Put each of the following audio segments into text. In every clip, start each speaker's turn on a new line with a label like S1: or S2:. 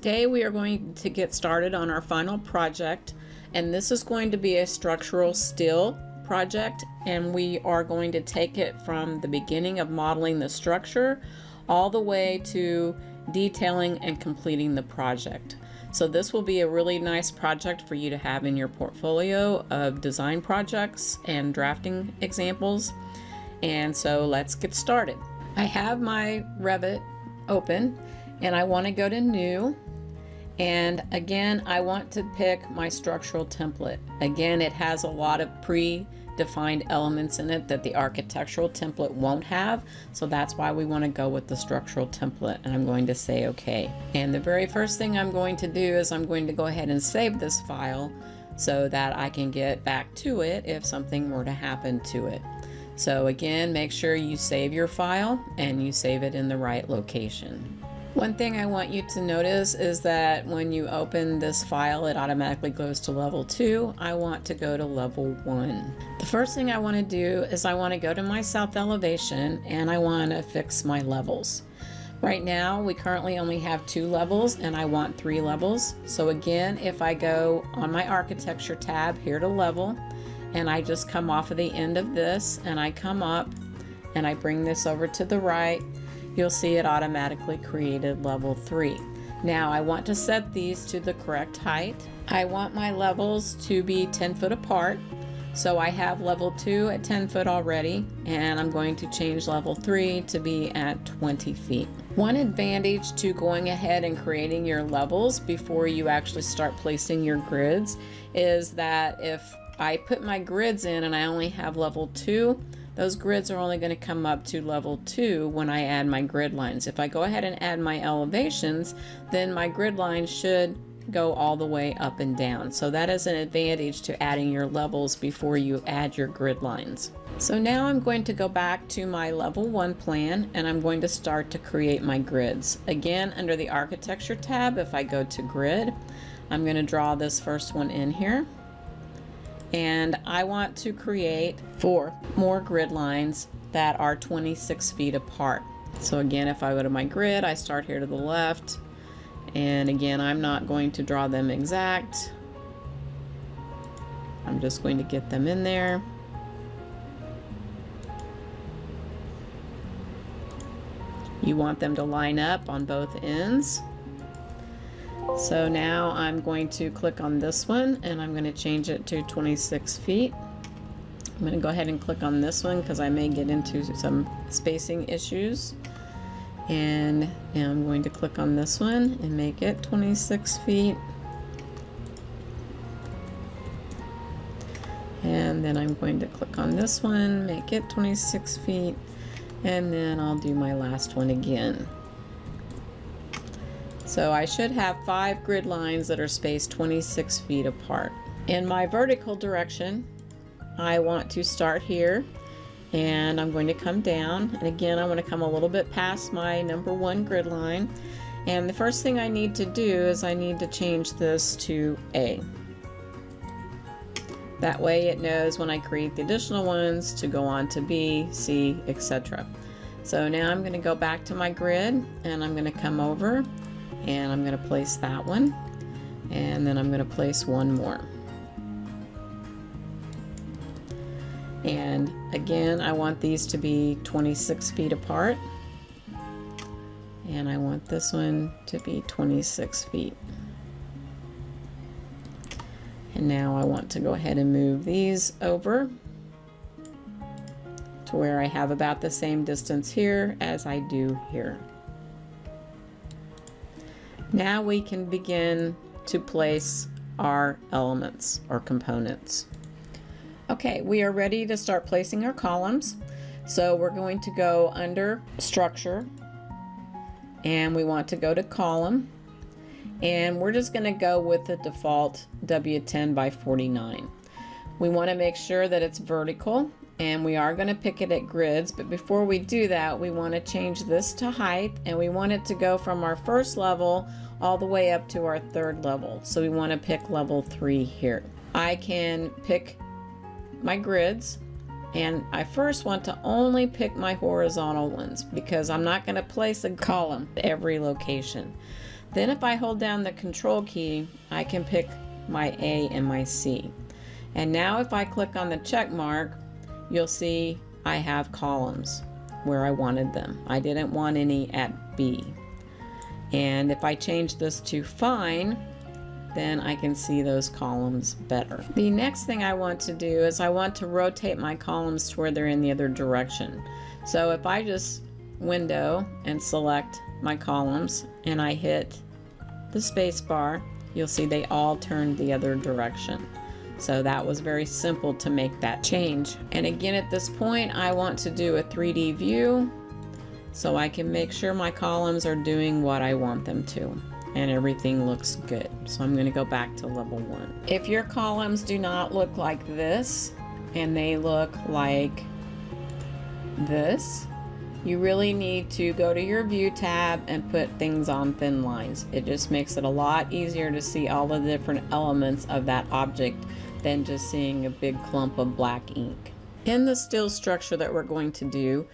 S1: Today we are going to get started on our final project, and this is going to be a structural steel project, and we are going to take it from the beginning of modeling the structure all the way to detailing and completing the project. So this will be a really nice project for you to have in your portfolio of design projects and drafting examples. And so let's get started. I have my Revit open and I want to go to new, and again I want to pick my structural template. Again, it has a lot of predefined elements in it that the architectural template won't have, so that's why we want to go with the structural template, and I'm going to say okay. And the very first thing I'm going to do is I'm going to go ahead and save this file so that I can get back to it if something were to happen to it. So again, make sure you save your file and you save it in the right location. One thing I want you to notice is that when you open this file, it automatically goes to level 2. I want to go to level 1. The first thing I want to do is I want to go to my south elevation and I want to fix my levels. Right now, we currently only have 2 levels and I want 3 levels. So again, if I go on my architecture tab here to level, and I just come off of the end of this and I come up and I bring this over to the right, you'll see it automatically created level 3. Now I want to set these to the correct height. I want my levels to be 10 foot apart. So I have level 2 at 10 foot already, and I'm going to change level 3 to be at 20 feet. One advantage to going ahead and creating your levels before you actually start placing your grids is that if I put my grids in and I only have level 2, those grids are only going to come up to level 2 when I add my grid lines. If I go ahead and add my elevations, then my grid lines should go all the way up and down. So that is an advantage to adding your levels before you add your grid lines. So now I'm going to go back to my level 1 plan and I'm going to start to create my grids. Again, under the architecture tab, if I go to grid, I'm going to draw this first one in here. And I want to create 4 more grid lines that are 26 feet apart. So again, if I go to my grid, I start here to the left, and again, I'm not going to draw them exact. I'm just going to get them in there. You want them to line up on both ends. So now I'm going to click on this one and I'm going to change it to 26 feet. I'm going to go ahead and click on this one because I may get into some spacing issues. And now I'm going to click on this one and make it 26 feet. And then I'm going to click on this one, make it 26 feet. And then I'll do my last one again. So I should have 5 grid lines that are spaced 26 feet apart. In my vertical direction, I want to start here and I'm going to come down. And again, I want to come a little bit past my number 1 grid line. And the first thing I need to do is I need to change this to A. That way it knows when I create the additional ones to go on to B, C, etc. So now I'm going to go back to my grid and I'm going to come over and I'm going to place that one, and then I'm going to place one more. And again, I want these to be 26 feet apart, and I want this one to be 26 feet. And now I want to go ahead and move these over to where I have about the same distance here as I do here. Now we can begin to place our elements or components. Okay, we are ready to start placing our columns. So we're going to go under structure and we want to go to column, and we're just going to go with the default W10 by 49. We want to make sure that it's vertical, and we are going to pick it at grids, but before we do that, we want to change this to height, and we want it to go from our first level all the way up to our 3rd level. So we want to pick level 3 here. I can pick my grids, and I first want to only pick my horizontal ones because I'm not going to place a column at every location. Then if I hold down the control key, I can pick my A and my C. And now if I click on the check mark, you'll see I have columns where I wanted them. I didn't want any at B. And if I change this to fine, then I can see those columns better. The next thing I want to do is I want to rotate my columns to where they're in the other direction. So if I just window and select my columns and I hit the space bar, you'll see they all turned the other direction. So that was very simple to make that change. And again, at this point, I want to do a 3D view so I can make sure my columns are doing what I want them to and everything looks good. So I'm going to go back to level 1. If your columns do not look like this and they look like this, you really need to go to your view tab and put things on thin lines. It just makes it a lot easier to see all the different elements of that object than just seeing a big clump of black ink. In the steel structure that we're going to do,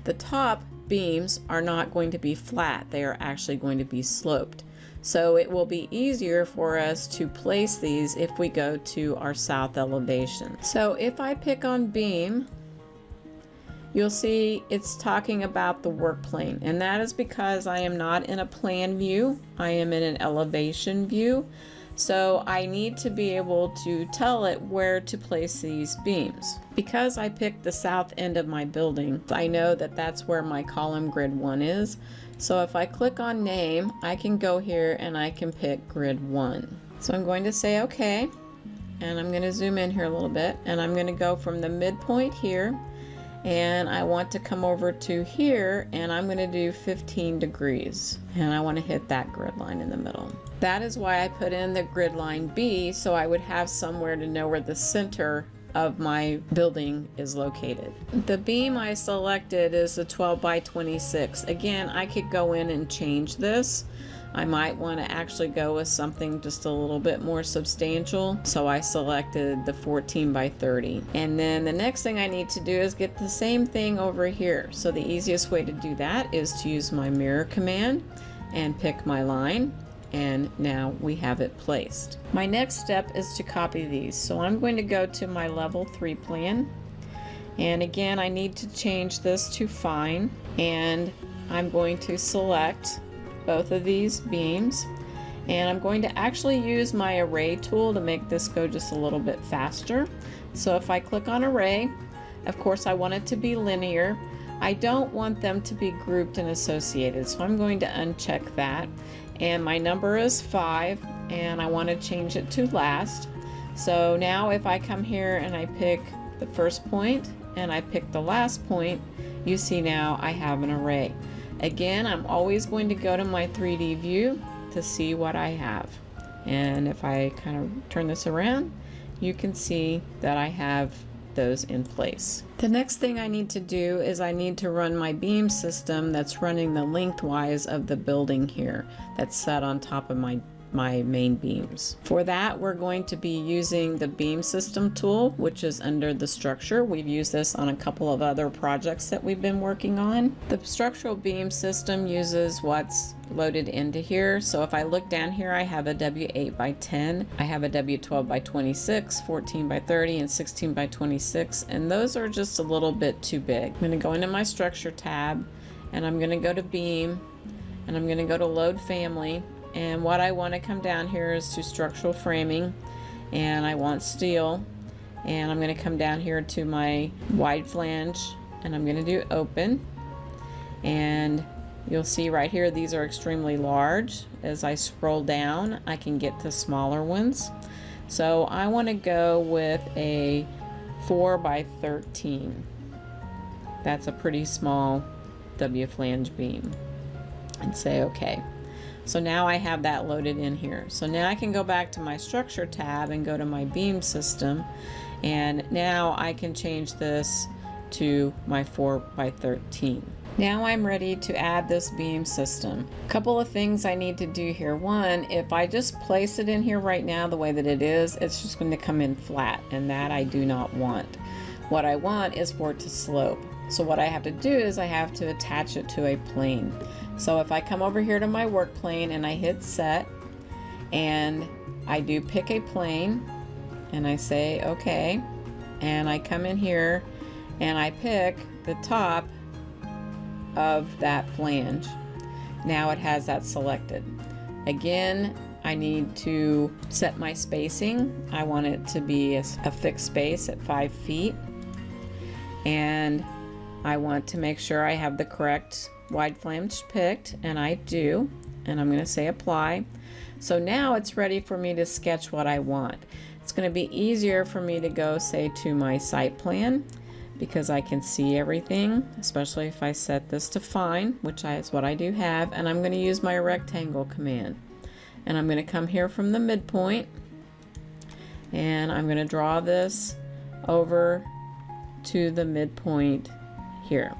S1: the top beams are not going to be flat. They are actually going to be sloped. So it will be easier for us to place these if we go to our south elevation. So if I pick on beam, you'll see it's talking about the work plane, and that is because I am not in a plan view. I am in an elevation view. So I need to be able to tell it where to place these beams. Because I picked the south end of my building, I know that that's where my column grid 1 is. So if I click on name, I can go here and I can pick grid 1. So I'm going to say okay, and I'm going to zoom in here a little bit, and I'm going to go from the midpoint here, and I want to come over to here, and I'm going to do 15 degrees, and I want to hit that grid line in the middle. That is why I put in the grid line B, so I would have somewhere to know where the center of my building is located. The beam I selected is a 12 by 26. Again, I could go in and change this. I might want to actually go with something just a little bit more substantial, so I selected the 14 by 30. And then the next thing I need to do is get the same thing over here. So the easiest way to do that is to use my mirror command and pick my line, and now we have it placed. My next step is to copy these. So I'm going to go to my level 3 plan, and again I need to change this to fine, and I'm going to select both of these beams, and I'm going to actually use my array tool to make this go just a little bit faster. So if I click on array, of course I want it to be linear. I don't want them to be grouped and associated, so I'm going to uncheck that. And my number is 5, and I want to change it to last. So now if I come here and I pick the first point and I pick the last point, you see now I have an array. Again, I'm always going to go to my 3D view to see what I have. And if I kind of turn this around, you can see that I have those in place. The next thing I need to do is I need to run my beam system that's running the lengthwise of the building here, that's set on top of my main beams. For that, we're going to be using the beam system tool, which is under the structure. We've used this on a couple of other projects that we've been working on. The structural beam system uses what's loaded into here. So if I look down here, I have a W8 by 10, I have a W12 by 26, 14 by 30, and 16 by 26, and those are just a little bit too big. I'm going to go into my structure tab, and I'm going to go to beam, and I'm going to go to load family. And what I want to come down here is to structural framing, and I want steel, and I'm going to come down here to my wide flange, and I'm going to do open, and you'll see right here these are extremely large. As I scroll down, I can get to smaller ones. So I want to go with a 4 by 13. That's a pretty small W flange beam, and say okay. So now I have that loaded in here. So now I can go back to my structure tab and go to my beam system, and now I can change this to my 4 by 13. Now I'm ready to add this beam system. A couple of things I need to do here. One, if I just place it in here right now the way that it is, it's just going to come in flat, and that I do not want. What I want is for it to slope. So what I have to do is I have to attach it to a plane. So if I come over here to my work plane and I hit set, and I do pick a plane, and I say okay, and I come in here and I pick the top of that flange. Now it has that selected. Again, I need to set my spacing. I want it to be a fixed space at 5 feet. And I want to make sure I have the correct wide flange picked, and I do. And I'm going to say apply. So now it's ready for me to sketch what I want. It's going to be easier for me to go, say, to my site plan, because I can see everything, especially if I set this to fine, which is what I do have. And I'm going to use my rectangle command. And I'm going to come here from the midpoint, and I'm going to draw this over to the midpoint here.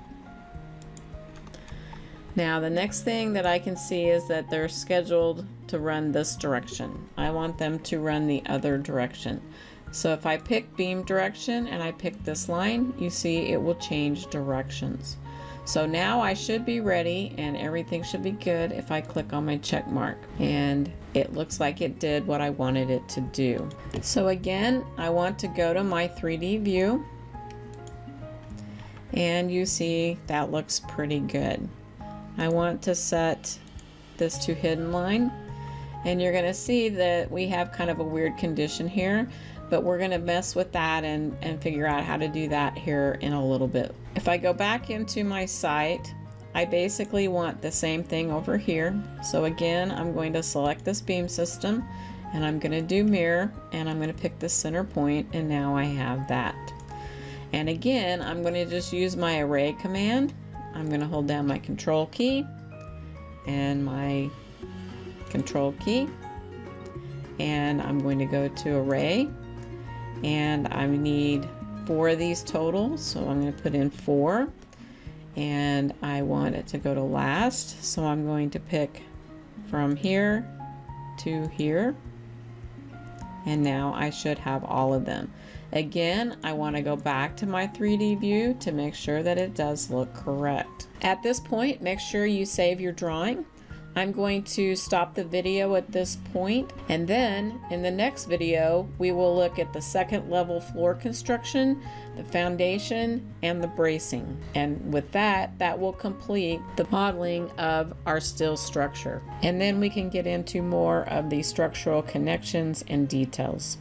S1: Now the next thing that I can see is that they're scheduled to run this direction. I want them to run the other direction. So if I pick beam direction and I pick this line, you see it will change directions. So now I should be ready and everything should be good if I click on my check mark, and it looks like it did what I wanted it to do. So again, I want to go to my 3D view, and you see that looks pretty good. I want to set this to hidden line, and you're going to see that we have kind of a weird condition here, but we're going to mess with that and figure out how to do that here in a little bit. If I go back into my site, I basically want the same thing over here. So again, I'm going to select this beam system, and I'm going to do mirror, and I'm going to pick the center point, and now I have that. And again, I'm going to just use my array command. I'm going to hold down my control key and my control key, and I'm going to go to array, and I need 4 of these total, so I'm going to put in 4, and I want it to go to last, so I'm going to pick from here to here, and now I should have all of them. Again, I want to go back to my 3D view to make sure that it does look correct. At this point, make sure you save your drawing. I'm going to stop the video at this point, and then in the next video we will look at the second level floor construction, the foundation, and the bracing. And with that, that will complete the modeling of our steel structure. And then we can get into more of the structural connections and details.